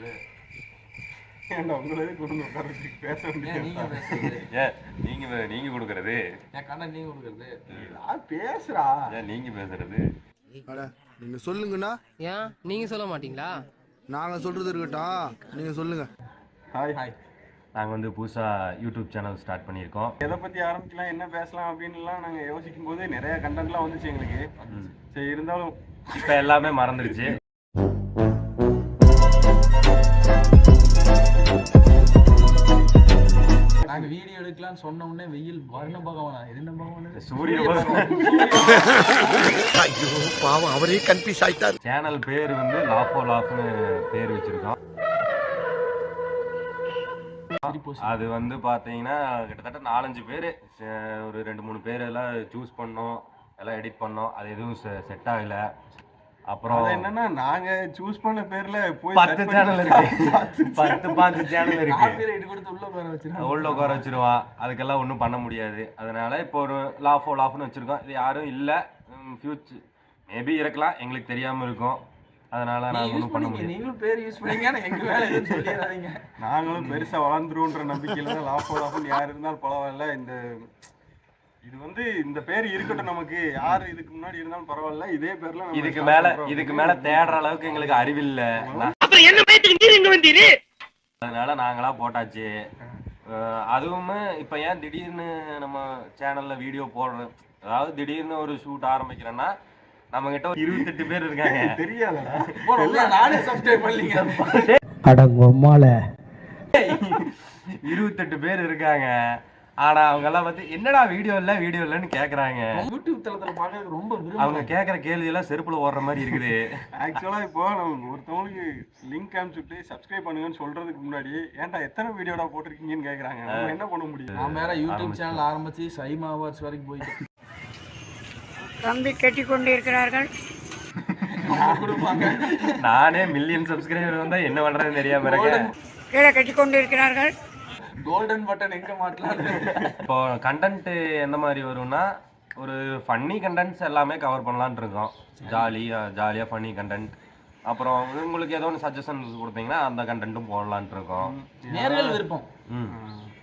பேசுறது? ஏன்டா உங்களே கொடுங்க உட்கார பேச ஏன் நீங்க பேசுறது? ஏன் நீங்க கொடுக்கறது? ஏன் கண்ணன் நீங்க கொடுக்கறது? பேசுறா ஏன் நீங்க பேசுறது? நீங்க சொல்லுங்கண்ணா. ஏன் நீங்க சொல்ல மாட்டீங்களா? நாங்க சொல்றது இருக்கட்டும், நீங்க சொல்லுங்க. Hi hi. நாங்கள் வந்து புதுசாக யூடியூப் சேனல் ஸ்டார்ட் பண்ணியிருக்கோம். எதை பற்றி ஆரம்பிக்கலாம், என்ன பேசலாம் அப்படின்லாம் நாங்கள் யோசிக்கும் போது நிறைய கண்டென்ட்லாம் வந்துச்சு எங்களுக்கு. சரி இருந்தாலும் இப்போ எல்லாமே மறந்துடுச்சு. நாங்க வீடியோ எடுக்கலாம்னு சொன்ன உடனே வெயில் வருண பகவானா என்ன பகவான் சூரிய பகவான். ஐயோ பாவம், அவரே கன்ஃபியூஸ் ஆயிட்டாரு. சேனல் பேர் வந்து லாஃபோ லாஃப்னு பேர் வச்சிருக்கோம். அது வந்து பார்த்தீங்கன்னா கிட்டத்தட்ட 4-5 பேர், ஒரு 2-3 பேர் எல்லாம் சூஸ் பண்ணோம், எல்லாம் எடிட் பண்ணோம். அது எதுவும் செட் ஆகல. அப்புறம் என்னன்னா நாங்க சூஸ் பண்ண பேர்ல போய் 10 சேனல் இருக்கு, 10-5 சேனல் இருக்கு. காப்பிரைட் கொடுத்து உள்ள உட்கார வச்சிருவான். அதுக்கெல்லாம் ஒன்றும் பண்ண முடியாது. அதனால இப்போ ஒரு லாஃபோ லாஃப்னு வச்சிருக்கோம். இது யாரும் இல்லை, ஃபியூச்சர் மேபி இருக்கலாம், எங்களுக்கு தெரியாம இருக்கும். அதனால நாங்கள் ஒன்றும் பண்ண முடியாது. நீங்களும் பேர் யூஸ் பண்ணீங்க, எங்க வேலை எதுவும் சொல்லிடாதீங்க. நாங்களும் பெருசா வளர்ந்துருன்ற நம்பிக்கையில தான் லாஃபோ லாஃப்னு யார் இருந்தாலும் பரவாயில்ல. இது வந்து இந்த பேர் இருக்கட்டும், நமக்கு யாரு இதுக்கு முன்னாடி இருந்தாலும் பரவாயில்ல, இதே பேர்ல இதுக்கு மேல தேடுற அளவுக்கு எங்களுக்கு அறிவில்லை. அதனால நாங்களா போட்டாச்சு. அதுவுமே இப்ப ஏன் திடீர்னு நம்ம சேனல்ல வீடியோ போடுறோம், அதாவது திடீர்னு ஒரு ஷூட் ஆரம்பிக்கிறேன்னா நம்ம கிட்ட 28 பேர் இருக்காங்க. தெரியாதா? நானே சப்ஸ்கிரைப் பண்ணலீங்க. 28 பேர் இருக்காங்க. ஆனா அவங்க எல்லாம் வந்து என்னடா வீடியோ இல்லன்னு கேக்குறாங்க. யூடியூப் தளத்துல பாக்குறது ரொம்ப அவங்க கேக்குற கேள்வி எல்லாம் செருப்புல ஓடுற மாதிரி இருக்குது. ஆக்சுவலா இப்போ நம்ம ஒருத்தவங்களுக்கு லிங்க் அனுப்பிச்சுட்டு சப்ஸ்கிரைப் பண்ணுங்கன்னு சொல்றதுக்கு முன்னாடி ஏன்டா எத்தனை வீடியோடா போட்டிருக்கீங்கன்னு கேக்குறாங்க. நம்ம என்ன பண்ண முடியும்? நான் வேற யூடியூப் சேனல் ஆரம்பிச்சு சைமா அவார்ட்ஸ் வரைக்கும் போயிட்டு தம்பி கட்டி கொண்டிருக்கிறார்கள். நானே மில்லியன் சப்ஸ்கிரைபர் வந்தா என்ன பண்றதுன்னு தெரியாம இருக்கேன். கீழே கட்டி கொண்டிருக்கிறார்கள். கோல்டன் பட்டன் எங்க மாட்டலாம். இப்போ கண்டென்ட் எந்த மாதிரி வரும்னா, ஒரு ஃபன்னி கண்டென்ட்ஸ் எல்லாமே கவர் பண்ணலான்னு இருக்கோம். ஜாலியாக ஃபன்னி கண்டென்ட். அப்புறம் உங்களுக்கு ஏதோ ஒன்று சஜஷன்ஸ் கொடுத்தீங்கன்னா அந்த கண்டென்ட்டும் போடலான்ட்டு இருக்கோம். நேர்கள் விருப்பம்.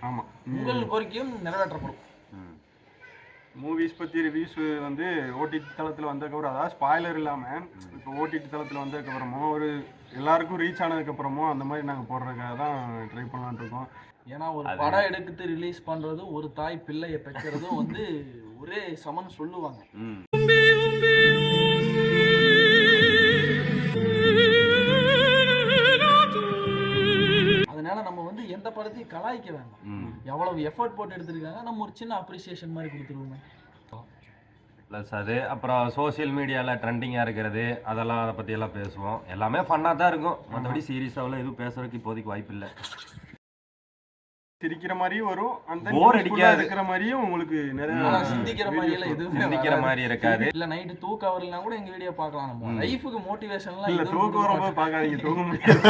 ஆமா, உங்கள் கோரிக்கையும் நிறைவேற்றப்படும். மூவிஸ் பற்றி ரிவ்யூஸ் வந்து ஓடிடி தளத்தில் வந்ததுக்கப்புறம், அதாவது ஸ்பாய்லர் இல்லாமல் இப்போ ஓடிடி தளத்தில் வந்ததுக்கப்புறமோ ஒரு எல்லாருக்கும் ரீச் ஆனதுக்கப்புறமோ அந்த மாதிரி நாங்கள் போடுறதுக்காக தான் ட்ரை பண்ணலான்னு இருக்கோம். ஏன்னா ஒரு படம் எடுத்து ரிலீஸ் பண்ணுறதும் ஒரு தாய் பிள்ளையை பெற்கிறதும் வந்து ஒரே சமன் சொல்லுவாங்க. அதனால நம்ம வந்து எந்த படத்தையும் கலாய்க்க வேண்டாம். எவ்வளவு எஃபர்ட் போட்டு எடுத்திருக்காங்க, நம்ம ஒரு சின்ன அப்ரிசியேஷன் மாதிரி கொடுத்துருவோங்க. ப்ளஸ் அது அப்புறம் சோசியல் மீடியாவில் ட்ரெண்டிங்காக இருக்கிறது, அதெல்லாம் அதை பற்றியெல்லாம் பேசுவோம். எல்லாமே ஃபன்னாக தான் இருக்கும். மற்றபடி சீரியஸாகலாம் எதுவும் பேசுறதுக்கு இப்போதைக்கு வாய்ப்பு இல்லை. சிரிக்கிற மாதிரியும் வரும், அந்த போர் அடிக்காது இருக்கிற மாதிரியும் உங்களுக்கு நிறைய சிந்திக்கிற மாதிரி எல்லாம் எதுவும் சிந்திக்கிற மாதிரி இருக்காது. இல்ல நைட்டு தூக்கம் வரலனா கூட எங்க வீடியோ பார்க்கலாம். நம்ம லைஃபுக்கு மோட்டிவேஷன்லாம் இல்ல, தூக்கம் வரும்போது பார்க்காதீங்க, தூங்க முடியாது.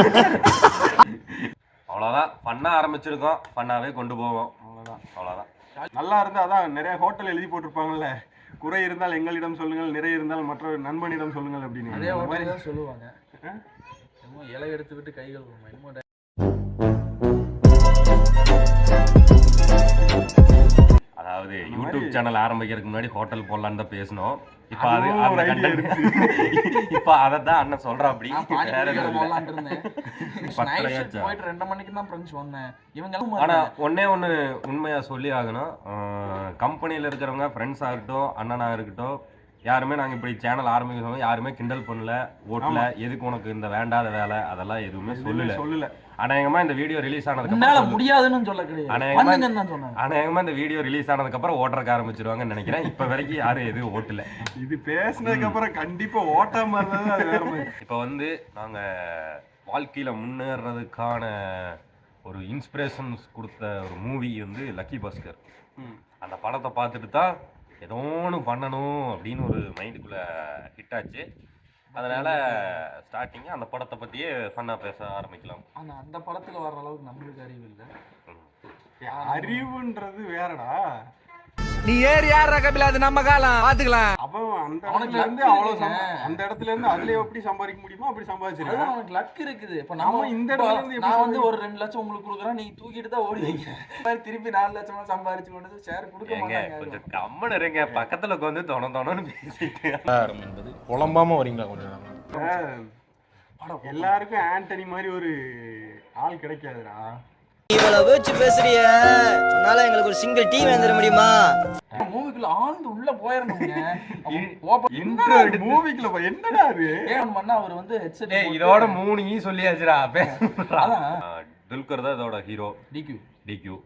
அவ்வளோதான், ஃபன்னாக ஆரம்பிச்சிருக்கோம், ஃபன்னாகவே கொண்டு போவோம். அவ்வளோதான். நல்லா இருந்தால் அதான் நிறைய ஹோட்டல் எழுதி போட்டிருப்பாங்கல்ல, குறை இருந்தால் எங்களிடம் சொல்லுங்கள், நிறைய இருந்தால் மற்ற நண்பனிடம் சொல்லுங்கள் அப்படின்னு. அதே மாதிரி தான் சொல்லுவாங்க. என்னமோ இலை எடுத்து விட்டு கைகள் என்னமோ. அதாவது யூடியூப் சேனல் ஆரம்பிக்கிறதுக்கு முன்னாடி ஹோட்டல் போடலான்னு தான் பேசணும். இப்போ அது இப்போ அதை தான் அண்ணன் சொல்கிறா. அப்படி போயிட்டு 2 மணிக்கு தான் ஃப்ரெண்ட்ஸ் வந்தேன் இவங்க. ஆனால் ஒன்னே ஒன்று உண்மையாக சொல்லி ஆகணும், கம்பெனியில் இருக்கிறவங்க ஃப்ரெண்ட்ஸ் ஆகட்டும், அண்ணனாக இருக்கட்டும், யாருமே நாங்கள் இப்படி சேனல் ஆரம்பிக்கிறவங்க யாருமே கிண்டல் பண்ணல, ஓட்டல, எதுக்கு உனக்கு இந்த வேண்டாத வேலை அதெல்லாம் எதுவுமே சொல்லல. அநேகமா இந்த வீடியோ ரிலீஸ் ஆனதுக்கு முடியாதுன்னு சொல்ல கிடையாது. அநேகமா இந்த வீடியோ ரிலீஸ் ஆனதுக்கு அப்புறம் ஓட்டுறக்க ஆரம்பிச்சிருவாங்கன்னு நினைக்கிறேன். இப்ப வரைக்கும் யாரும் எதுவும் ஓட்டல. இது பேசினதுக்கு அப்புறம் கண்டிப்பா ஓட்டாம இருந்தது. இப்ப வந்து நாங்க வாழ்க்கையில முன்னேறதுக்கான ஒரு இன்ஸ்பிரேஷன்ஸ் கொடுத்த ஒரு மூவி வந்து லக்கி பாஸ்கர். அந்த படத்தை பார்த்துட்டு தான் ஏதோ ஒன்று பண்ணணும் அப்படின்னு ஒரு மைண்டுக்குள்ள ஹிட் ஆச்சு. அதனால ஸ்டார்டிங் அந்த படத்தை பத்தியே ஃபன்னா பேச ஆரம்பிக்கலாம். ஆனா அந்த படத்துல வர்ற அளவுக்கு நம்மளுக்கு அறிவு இல்லை. அறிவுன்றது வேறடா. நீ ஏறி யாரா கபில அது நம்ம காலம் பாத்துக்கலாம். அவன் அந்த அவனுக்கு இடத்துல இருந்து luck அவ்வளவு இருக்குங்க. அந்த இடத்துல இருந்து அதுல எப்படி சம்பாதிக்க முடியுமோ அப்படி அதுதான் சம்பாதிச்சிருக்கான். அவனுக்கு லக் இருக்குது. இப்ப நம்ம நம்ம இந்த இந்த இடத்துல இருந்து எப்படி நான் வந்து ஒரு 2 லட்சம் உங்களுக்கு கொடுக்குறேன், நீங்க தூக்கிட்டு தான் ஓடுவீங்க. திருப்பி 4 லட்சமா சம்பாதிச்சு கொண்டு வந்து ஷேர் கொடுக்க ஏங்க மாட்டாங்க. கொஞ்சம் கம்மன் இருங்க, பக்கத்துல உட்காந்து தொணன்னு பேசிட்டு. என்பது புலம்பாம வரீங்களா கொஞ்சம்? எல்லாருக்கும் ஆண்டனி மாதிரி ஒரு ஆள் கிடைக்காதுடா. இவ்வளவு வச்சு பேசுறிய, உன்னால எங்களுக்கு ஒரு சிங்கிள் டீம் எழுந்திர முடியுமா? மூவிக்குள்ள ஆழ்ந்து உள்ள போயிரணுங்க. intro எடுத்து- மூவிக்குள்ள போய் என்னடா அது? ஏன் பண்ணா அவர் வந்து ஹெட்செட் ஏய், இதோட 3 ஈ சொல்லியாச்சுடா. அதான் துல்கர் தான் இதோட ஹீரோ. டிக்யூ டிக்யூ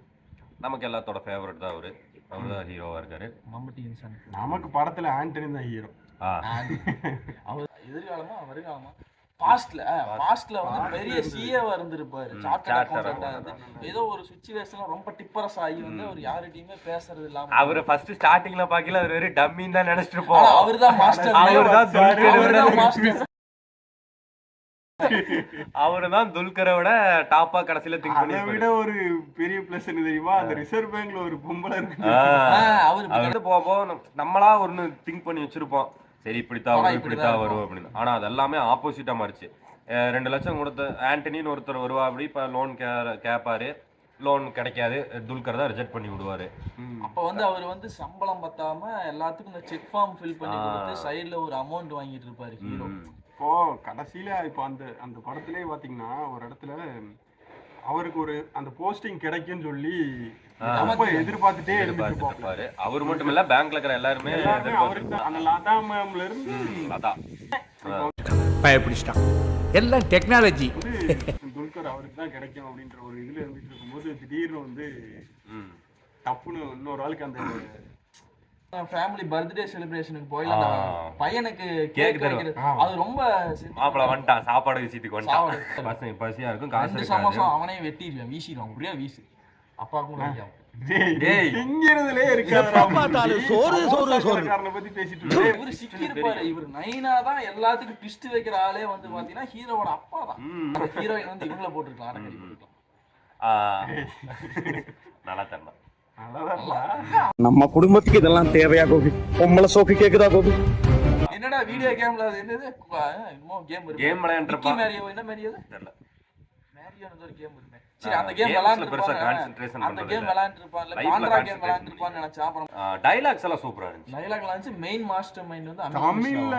நமக்கு எல்லாத்தோட ஃபேவரட் தான் அவரு. அவர் தான் ஹீரோவா இருக்காரு. மம்பட்டி இன்சான். நமக்கு படத்துல ஆண்டனி தான் ஹீரோ. அவர் எதிர்காலமா வருகாலமா பாஸ்ட்ல வந்து பெரிய சிஏவா இருந்திருப்பாரு. சார்ட்டர்ட் அக்கவுண்டன்ட்டா இருந்து ஏதோ ஒரு சிச்சுவேஷன்ல ரொம்ப டிப்பரஸ் ஆகி வந்து அவர் யார்கிட்டயுமே பேசுறது இல்லாம அவரு ஃபர்ஸ்ட் ஸ்டார்டிங்ல பாக்கல அவர் வெறும் டம்மின்னு தான் நினைச்சிட்டு ஆனா இருப்போம். அவர்தான் மாஸ்டர். அவர்தான் துல்கரை விட அவர்தான் மாஸ்டர். அவருதான் துல்கரை விட டாப்பா கடைசியில திங்க் அதை பண்ணி விட ஒரு பெரிய பிளஸ் என்ன தெரியுமா? அந்த ரிசர்வ் பேங்க்ல ஒரு பொம்பளை இருக்கு. அவர் அவரு போக நம்மளா ஒண்ணு திங்க் பண்ணி வச்சிருப்போம். சரி இப்படித்தான் வரும் இப்படித்தான் வரும் அப்படின்னு. ஆனா அது எல்லாமே ஆப்போசிட்டா மாறிச்சு. 2 லட்சம் கொடுத்த ஆண்டனின்னு ஒருத்தர் வருவா, அப்படி இப்ப லோன் கேட்பாரு. லோன் கிடைக்காது, துல்கர் தான் ரிஜெக்ட் பண்ணி விடுவாரு. அப்ப வந்து அவர் வந்து சம்பளம் பத்தாம எல்லாத்துக்கும் இந்த செக் ஃபார்ம் ஃபில் பண்ணி கொடுத்து சைடுல ஒரு அமௌண்ட் வாங்கிட்டு இருப்பாரு ஹீரோ. இப்போ கடைசியில இப்போ அந்த படத்திலே பாத்தீங்கன்னா ஒரு இடத்துல அவருக்கு ஒரு அந்த போஸ்டிங் கிடைக்கும்னு சொல்லி ரொம்ப எதிர்பார்த்துட்டே இருப்பாரு. அவர் மட்டும் இல்ல, பேங்க்ல இருக்கிற எல்லாருமே அவருக்கு தான் அந்த லதா மேம்ல இருந்து அதான் பயப்பிடிச்சிட்டான். எல்லாம் டெக்னாலஜி. துல்கர் அவருக்கு தான் கிடைக்கும் அப்படின்ற ஒரு இதுல இருந்துட்டு இருக்கும்போது திடீர்னு வந்து தப்புன்னு இன்னொரு ஆளுக்கு அந்த ஃபேமிலி பர்த்டே செலிப்ரேஷனுக்கு போயில அந்த பையனுக்கு கேக் வைக்கிறது அது ரொம்ப மாப்பிள வந்துட்டான், சாப்பாடு விஷயத்துக்கு வந்துட்டான். பசியா இருக்கும், காசு 2 இருக்காது. சமோசா அவனே வெட்டிடுவான், வீசிடுவான். அப்படியே வீசு அப்பாவுக்கும் வைக்காம. டேய் திங்கிறதுலே இருக்காரு. சோறு சோறு சோறு காரனை பத்தி பேசிட்டு இருக்காரு. இவரு சிக்கிருப்பாரு. இவர் நைனா தான் எல்லாத்துக்கும் ட்விஸ்ட் வைக்கிற ஆளே வந்து பாத்தீங்கன்னா ஹீரோவோட அப்பா தான். ஹீரோயின் வந்து இவங்கள போட்டுருக்கலாம், அரங்கடி போட்டுருக்கலாம். நல்லா தரலாம். நம்ம குடும்பத்துக்கு இதெல்லாம் தேவையா கோபி? பொம்பளை சோக்கு கேக்குதா கோபி? என்னடா வீடியோ கேம்ல அது என்னது இன்னும் கேம் இருக்கு. கேம் விளையாண்டுறப்பா மேரியோ என்ன மேரியோ தெரியல. மேரியோன்னு ஒரு கேம் இருக்கு. சரி அந்த கேம் விளையாண்டுருப்பான். அந்த கேம் விளையாண்டுருப்பான். இல்ல கான்ட்ரா கேம் விளையாண்டுருப்பான்னு நினைச்சேன். அப்புறம் டைலாக்ஸ் எல்லாம் சூப்பரா இருந்துச்சு. டைலாக்லாம் இருந்துச்சு. மெயின் மாஸ்டர் மைண்ட் வந்து தமிழ்ல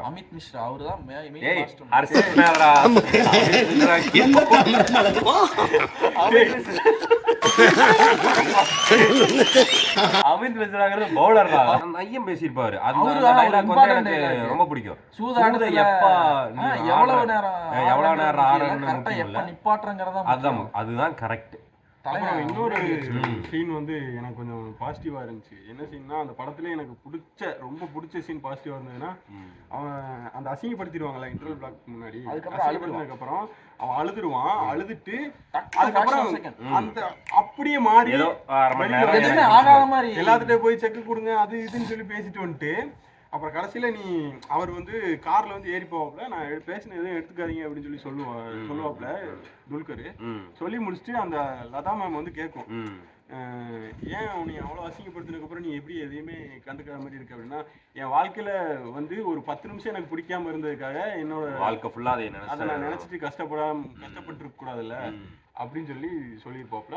அமித் மிஸ்ரா. அவர்தான் மெயின் ஏய் மாஸ்டர். அரசியல் மேலடா. அமித் மிஸ்ராங்கிறது பவுலர்டா. ஐயம் பேசியிருப்பாரு. அந்த டைலாக் வந்து எனக்கு ரொம்ப பிடிக்கும். சூதாட்ட எப்ப எவ்வளவு நேரம் ஆறன்னு கரெக்டா எப்ப நிப்பாட்டுறங்கறத அதான் அதுதான் கரெக்ட். அப்புறம் இன்னொரு சீன் வந்து எனக்கு கொஞ்சம் பாசிட்டிவா இருந்துச்சு. என்ன சீன்னா அந்த படத்துல எனக்கு ரொம்ப பிடிச்ச சீன் பாசிட்டிவா இருந்ததுன்னா, அவன் அந்த அசிங்கப்படுத்திடுவாங்கல்ல இன்டர்வல் பிளாக் முன்னாடி. அசிங்கப்படுத்தினதுக்கு அப்புறம் அவன் அழுதுருவான். அழுதுட்டு அதுக்கப்புறம் அந்த அப்படியே மாறி ஆகாத மாதிரி எல்லாத்துட்டே போய் செக் கொடுங்க அது இதுன்னு சொல்லி பேசிட்டு வந்துட்டு அப்புறம் கடைசியில அவர் வந்து கார்ல வந்து ஏறி போவாப்ல, நான் பேசின எதுவும் எடுத்துக்காதீங்க அப்படின்னு சொல்லி சொல்லுவாப்ல துல்கர். சொல்லி முடிச்சுட்டு அந்த லதா மேம் வந்து கேட்கும், ஏன் நீ அவ்வளோ அசிங்கப்படுத்தினதுக்கு அப்புறம் நீ எப்படி எதையுமே கண்டுக்காத மாதிரி இருக்கு அப்படின்னா, என் வாழ்க்கையில வந்து ஒரு 10 நிமிஷம் எனக்கு பிடிக்காம இருந்ததுக்காக என்னோட வாழ்க்கை ஃபுல்லா அதை நான் நினைச்சிட்டு கஷ்டப்பட்டு இருக்க கூடாதுல்ல அப்படின்னு சொல்லியிருப்பாப்ல.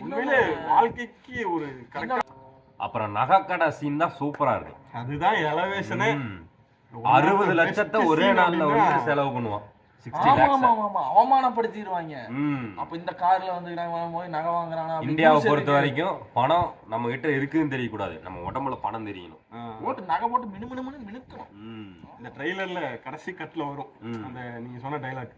உண்மையிலே வாழ்க்கைக்கு ஒரு கரெக்டா. அப்புறம் நகைக்கடை சீன் தான் சூப்பரா இருக்கு. அதுதான் எலவேஷனே. 60 லட்சத்தை ஒரே நாள்ல வந்து செலவு பண்ணுவான். 60 lakhs அவமானப்படுத்திடுவாங்க. அப்ப இந்த கார்ல வந்து போய் நகை வாங்குறானா? இந்தியாவை பொறுத்த வரைக்கும் பணம் நம்ம கிட்ட இருக்குன்னு தெரியக்கூடாது, நம்ம உடம்புல பணம் தெரியணும். போட்டு நகை போட்டு மினுமினு மினுக்கணும். இந்த ட்ரெய்லர்ல கடைசி கட்ல வரும் அந்த நீங்க சொன்ன டைலாக்.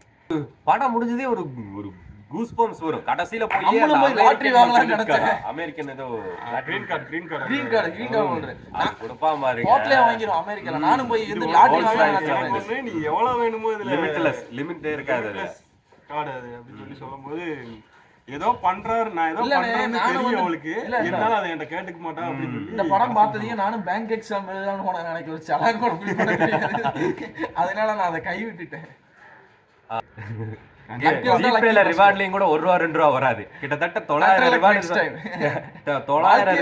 படம் முடிஞ்சதே ஒரு கூஸ் பம்ப்ஸ் வரும். கடைசில போய் லாட்டரி வாங்கலாம்னு நினைச்சேன். அமெரிக்கன் ஏதோ கிரீன் கார்டு கொடுப்பா மாதிரி ஹோட்டலே வாங்கிரும் அமெரிக்கால. நானும் போய் இருந்து லாட்டரி வாங்கலாம். நீ எவ்வளவு வேணுமோ இதுல லிமிட்டே இருக்காது கார்டு அது அப்படின்னு சொல்லி சொல்லும்போது ஏதோ பண்றாரு, நான் ஏதோ பண்றேன்னு தெரியும் அவளுக்கு, இருந்தாலும் அதை என்கிட்ட கேட்டுக்க மாட்டான் அப்படின்னு சொல்லி. இந்த படம் பார்த்ததையே நானும் பேங்க் எக்ஸாம் எழுதலாம்னு போனேன். எனக்கு ஒரு சலான் கூட ஃபில் பண்ண தெரியாது. அதனால நான் அதை கைவிட்டுட்டேன். ஜிபேல ரிவார்ட்லயும் கூட ₹1 ₹2 வராது. கிட்டத்தட்ட 900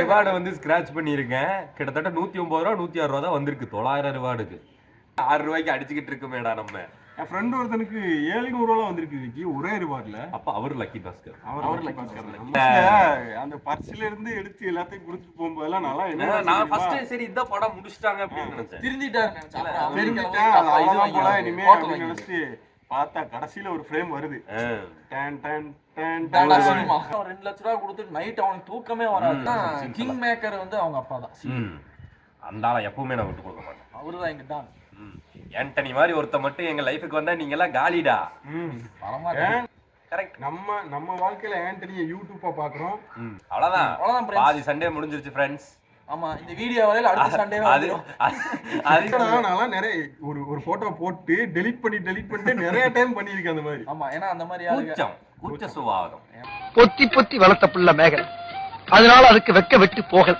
ரிவார்டு வந்து ஸ்கிராச் பண்ணியிருக்கேன். கிட்டத்தட்ட ₹109 ₹106 தான் வந்திருக்கு 900 ரிவார்டுக்கு. ₹6 அடிச்சுக்கிட்டு இருக்குமேடா நம்ம. என் ஃப்ரெண்ட் ஒருத்தனுக்கு 700 வந்திருக்கு விக்கி ஒரே ரிவார்ட்ல. அப்ப அவர் லக்கி பாஸ்கர். அவர் லக்கி பாஸ்கர். அந்த பர்ஸ்ல இருந்து எடுத்து எல்லாத்தையும் கொடுத்துட்டு போகும்போதெல்லாம் நல்லா நான் ஃபர்ஸ்ட் சரி இந்த படம் முடிச்சிட்டாங்க அப்படின்னு நினைச்சேன். திருந்திட்டாரு நினைச்சேன். இனிமே நினைச்சு பார்த்தா கடைசியில ஒரு ஃப்ரேம் வருது. டன் டன் டன் $2 லட்சம் கொடுத்துட்டு நைட் அவனுக்கு தூக்கமே வராது. கிங் மேக்கர் வந்து அவங்க அப்பா தான். அந்த ஆளை எப்பவுமே நான் விட்டு கொடுக்க மாட்டேன். அவருதான் எங்க டான். ஆண்டனி மாதிரி ஒருத்த மட்டும் எங்க லைஃபுக்கு வந்தா நீங்க எல்லாம் காலிடா. கரெக்ட். நம்ம வாழ்க்கையில ஆண்டனியை யூடியூப்பா பாக்குறோம். அவ்வளவுதான் பாதி சண்டே முடிஞ்சிருச்சு ஃப்ரெண்ட்ஸ். ஆமா இந்த வீடியோ வரையில அடுத்த சண்டே நான் நிறைய ஒரு போட்டோ போட்டு டெலீட் பண்ணிட்டு நிறைய டைம் பண்ணிருக்கேன் அந்த மாதிரி. ஆமா ஏன்னா அந்த மாதிரி கூச்ச சுபாவம். பொத்தி பொத்தி வளர்த்த பிள்ளை மேகல், அதனால அதுக்கு வெக்க வெட்டு போகல.